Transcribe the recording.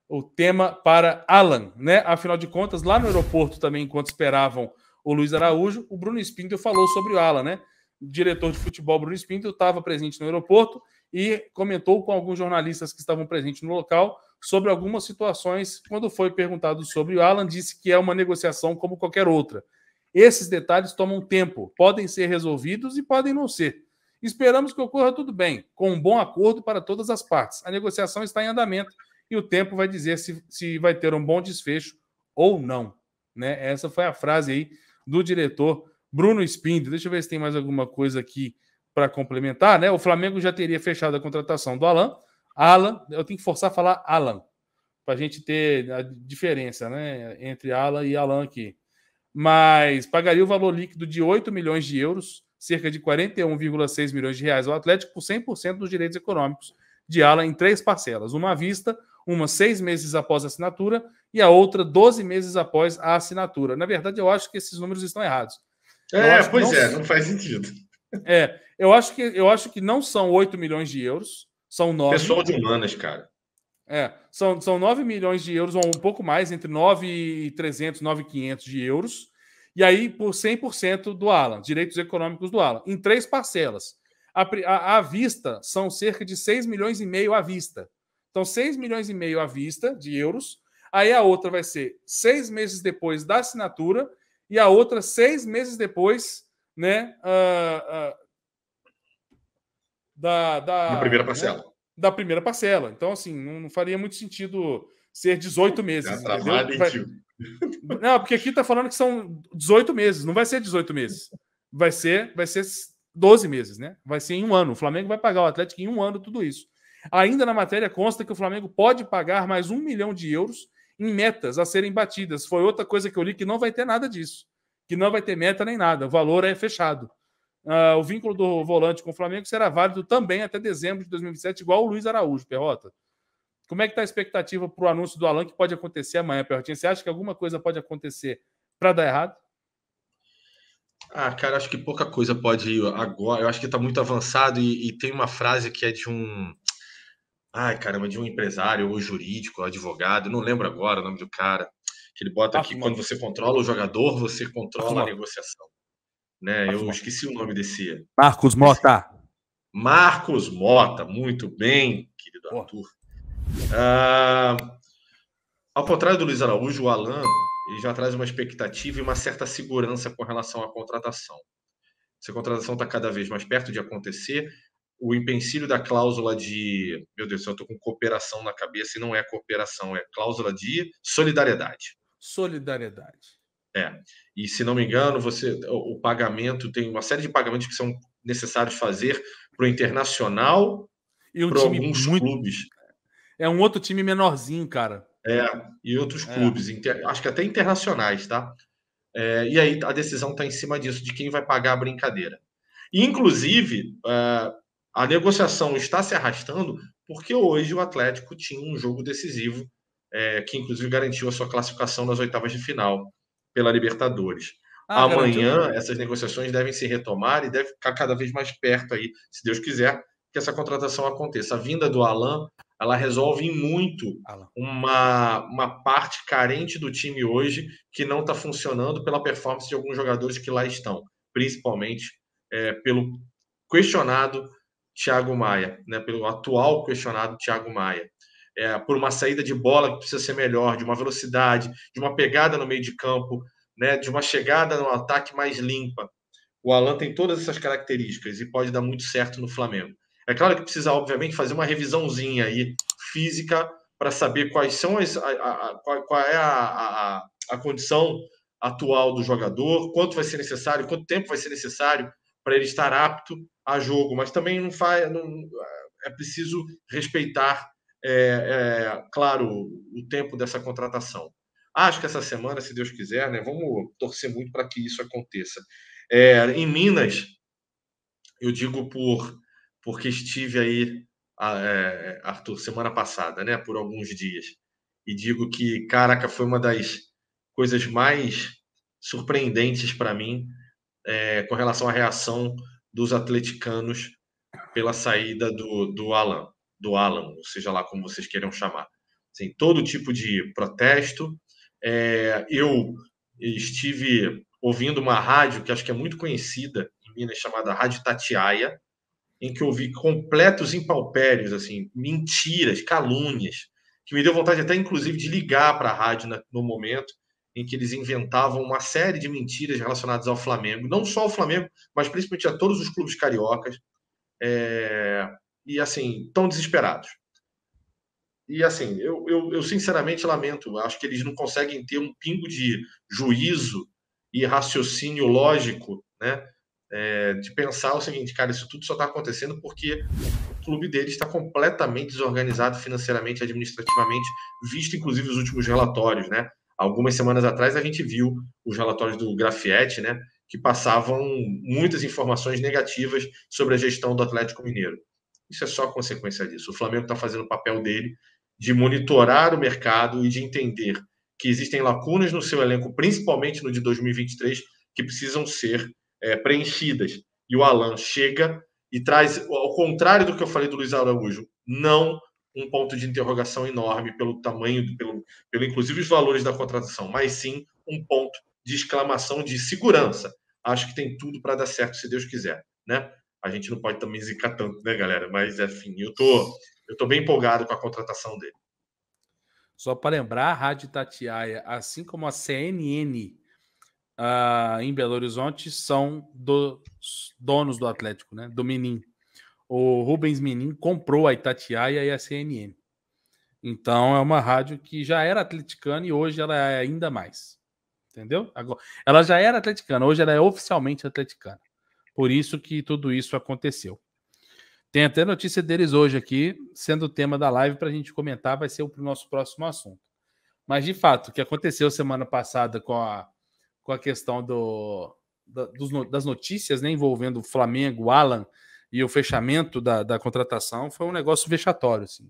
o tema para Alan, né? Afinal de contas, lá no aeroporto também, enquanto esperavam o Luiz Araújo, o Bruno Spindel falou sobre o Alan, né? O diretor de futebol Bruno Spindel estava presente no aeroporto e comentou com alguns jornalistas que estavam presentes no local sobre algumas situações. Quando foi perguntado sobre o Alan, disse que é uma negociação como qualquer outra. Esses detalhes tomam tempo, podem ser resolvidos e podem não ser. Esperamos que ocorra tudo bem, com um bom acordo para todas as partes. A negociação está em andamento e o tempo vai dizer se vai ter um bom desfecho ou não. Né? Essa foi a frase aí do diretor Bruno Spindel. Deixa eu ver se tem mais alguma coisa aqui para complementar. Né? O Flamengo já teria fechado a contratação do Alan. Alan, eu tenho que forçar a falar Alan, para a gente ter a diferença, né, entre Alan e Alan aqui. Mas pagaria o valor líquido de 8 milhões de euros, cerca de 41,6 milhões de reais ao Atlético, por 100% dos direitos econômicos de Alan em 3 parcelas. Uma à vista, uma 6 meses após a assinatura e a outra 12 meses após a assinatura. Na verdade, eu acho que esses números estão errados. Não faz sentido. Eu acho que não são 8 milhões de euros, são 9. Pessoal de humanas, cara. São 9 milhões de euros, ou um pouco mais, entre 9.300 e 9.500 de euros. E aí, por 100% do Alan, direitos econômicos do Alan, em 3 parcelas. À vista, são cerca de 6 milhões e meio à vista. Então, 6 milhões e meio à vista de euros. Aí a outra vai ser 6 meses depois da assinatura e a outra 6 meses depois, né, da primeira parcela. Né, da primeira parcela. Então, assim, não faria muito sentido ser 18 meses, entendeu? Não, porque aqui está falando que são 18 meses, não vai ser 18 meses. Vai ser 12 meses, né? Vai ser em um ano. O Flamengo vai pagar o Atlético em um ano tudo isso. Ainda na matéria consta que o Flamengo pode pagar mais 1 milhão de euros em metas a serem batidas. Foi outra coisa que eu li, que não vai ter nada disso. Que não vai ter meta nem nada. O valor é fechado. O vínculo do volante com o Flamengo será válido também até dezembro de 2027, igual o Luiz Araújo, Perrota. Como é que está a expectativa para o anúncio do Alan que pode acontecer amanhã, Perrotinha? Você acha que alguma coisa pode acontecer para dar errado? Cara, acho que pouca coisa pode ir agora. Eu acho que está muito avançado e tem uma frase que é de um... de um empresário ou jurídico, advogado, não lembro agora o nome do cara, que ele bota aqui, quando você controla o jogador, você controla a negociação. Né? Eu esqueci o nome desse... Marcos Mota. Marcos Mota, muito bem, querido Arthur. Ao contrário do Luiz Araújo, o Alan ele já traz uma expectativa e uma certa segurança com relação à contratação. Essa contratação está cada vez mais perto de acontecer. O empecilho da cláusula de... Meu Deus, eu estou com cooperação na cabeça e não é cooperação, é cláusula de solidariedade. Solidariedade. E se não me engano, o pagamento tem uma série de pagamentos que são necessários fazer para o Internacional e para alguns clubes. É um outro time menorzinho, cara. E outros clubes, acho que até internacionais, tá? E aí a decisão está em cima disso, de quem vai pagar a brincadeira. E, inclusive, a negociação está se arrastando porque hoje o Atlético tinha um jogo decisivo, que inclusive garantiu a sua classificação nas oitavas de final pela Libertadores. Amanhã, essas negociações devem se retomar e deve ficar cada vez mais perto aí, se Deus quiser, que essa contratação aconteça. A vinda do Alan, ela resolve muito uma parte carente do time hoje que não está funcionando pela performance de alguns jogadores que lá estão, principalmente pelo questionado Thiago Maia, né, pelo atual questionado Thiago Maia. Por uma saída de bola que precisa ser melhor, de uma velocidade, de uma pegada no meio de campo, né, de uma chegada no ataque mais limpa. O Alan tem todas essas características e pode dar muito certo no Flamengo. É claro que precisa, obviamente, fazer uma revisãozinha aí, física, para saber quais são qual é a condição atual do jogador, quanto vai ser necessário, quanto tempo vai ser necessário para ele estar apto a jogo. Mas também é preciso respeitar, claro, o tempo dessa contratação. Acho que essa semana, se Deus quiser, né, vamos torcer muito para que isso aconteça. Em Minas, eu digo porque estive aí, Arthur, semana passada, né, por alguns dias, e digo que, caraca, foi uma das coisas mais surpreendentes para mim com relação à reação dos atleticanos pela saída do Alan, ou seja lá como vocês queiram chamar. assim, todo tipo de protesto. Eu estive ouvindo uma rádio que acho que é muito conhecida em Minas, chamada Rádio Itatiaia, em que eu ouvi completos impalpérios, assim, mentiras, calúnias, que me deu vontade até, inclusive, de ligar para a rádio no momento em que eles inventavam uma série de mentiras relacionadas ao Flamengo, não só ao Flamengo, mas principalmente a todos os clubes cariocas, e assim, tão desesperados. E assim, eu sinceramente lamento, acho que eles não conseguem ter um pingo de juízo e raciocínio lógico, né? De pensar o seguinte, cara, isso tudo só está acontecendo porque o clube deles está completamente desorganizado financeiramente, administrativamente, visto inclusive os últimos relatórios, né? Algumas semanas atrás a gente viu os relatórios do Grafietti, né? Que passavam muitas informações negativas sobre a gestão do Atlético Mineiro. Isso é só consequência disso. O Flamengo está fazendo o papel dele de monitorar o mercado e de entender que existem lacunas no seu elenco, principalmente no de 2023, que precisam ser preenchidas. E o Alan chega e traz, ao contrário do que eu falei do Luiz Araújo, não um ponto de interrogação enorme pelo tamanho, pelo inclusive os valores da contratação, mas sim um ponto de exclamação de segurança. Acho que tem tudo para dar certo, se Deus quiser, né? A gente não pode também zicar tanto, né, galera? Mas, enfim, eu tô bem empolgado com a contratação dele. Só para lembrar, a Rádio Itatiaia, assim como a CNN em Belo Horizonte, são dos donos do Atlético, né? Do Menin. O Rubens Menin comprou a Itatiaia e a CNN. Então é uma rádio que já era atleticana e hoje ela é ainda mais. Entendeu? Agora, ela já era atleticana, hoje ela é oficialmente atleticana. Por isso que tudo isso aconteceu. Tem até notícia deles hoje aqui, sendo o tema da live para a gente comentar, vai ser o nosso próximo assunto. Mas, de fato, o que aconteceu semana passada com a questão das notícias, né, envolvendo o Flamengo, o Alan e o fechamento da contratação foi um negócio vexatório. Assim.